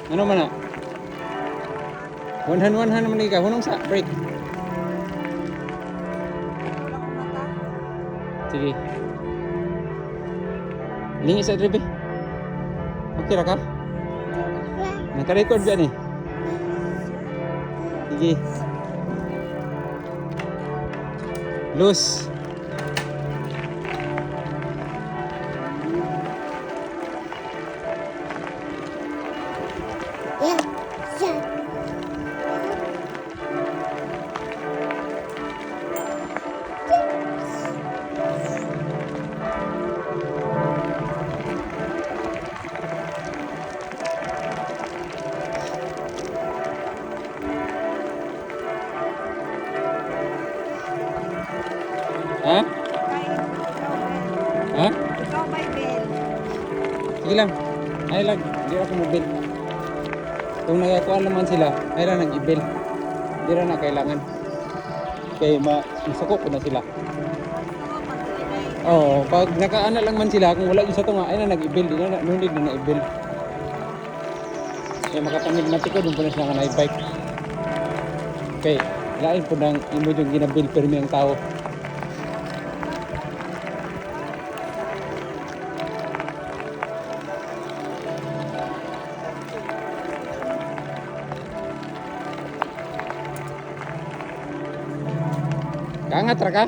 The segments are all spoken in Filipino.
Ano man na? One hand naman ikaw. Hunong sa break. Sige. Lingi sa dribe. Okay ra ka? Naka-record ba ni? Sige. Loose. Ha? Ha? Ikaw may bell. Sige lang. Ay lang. Di ako mobil. Kung nagakuan naman sila, ay lang nag-i-bill. Di na kailangan. Kaya masakop ko na sila. Oo, pag nakaana lang man sila, kung wala yung sa tunga, ay na nag-i-bill. Di na nundig na na-i-bill. Kaya makapanigmatik ko, doon po na sila ka na-i-bike. Okay, lain po ng imo yung ginabill permi ang tao. Kaangat ra ka?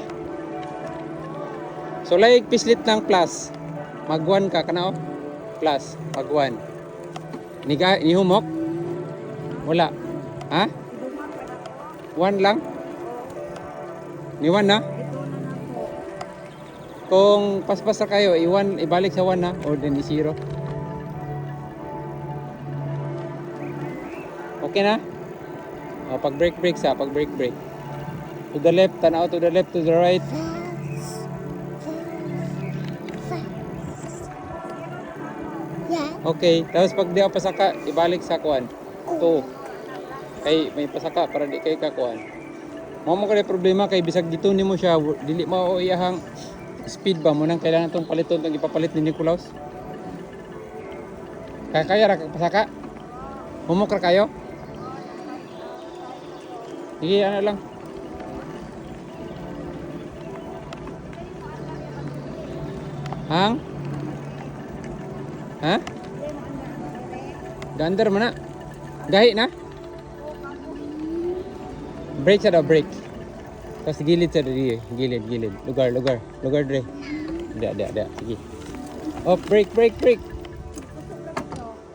So like pislit ng plus. Mag-1 ka kana oh. Plus, mag-1. Ni humok? Wala. Ha? 1 lang? Ni 1 na? Kung paspas na kayo, ibalik sa 1 na or then i-0. Okay na? O, pag break sa, pag break. To the left, tanaw to the left, to the right. Okay, tapos pag di ka pasaka, ibalik sa kuan. 2. Kay may pasaka para di kay kakuan. Mao mo kay problema kay bisag dito nimo siya, dili mao iyahang speed ba mo nang kailangan tong paliton tong ipapalit ni Nicolaus. Kaya ra ka pasaka? Humok ra kayo? Sige, ano lang. Hang? Ha? Gandar mana? Gahi na? Break sa daw, break. Tapos gilid sa diri, gilid. Lugar dre. Ada. Sige. Oh, break.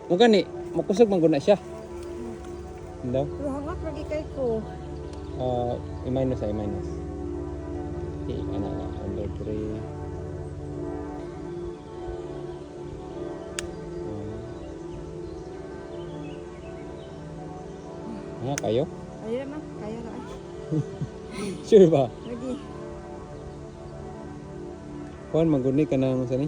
Mukha ni, makusog man guna siya. Hello? Hangat lagi kay ko. I-minus. Okay, under 3. Kayo? Ayun naman, kaya na. Sure ba? Lagi. Kuan, maguni ka na mo sa ni?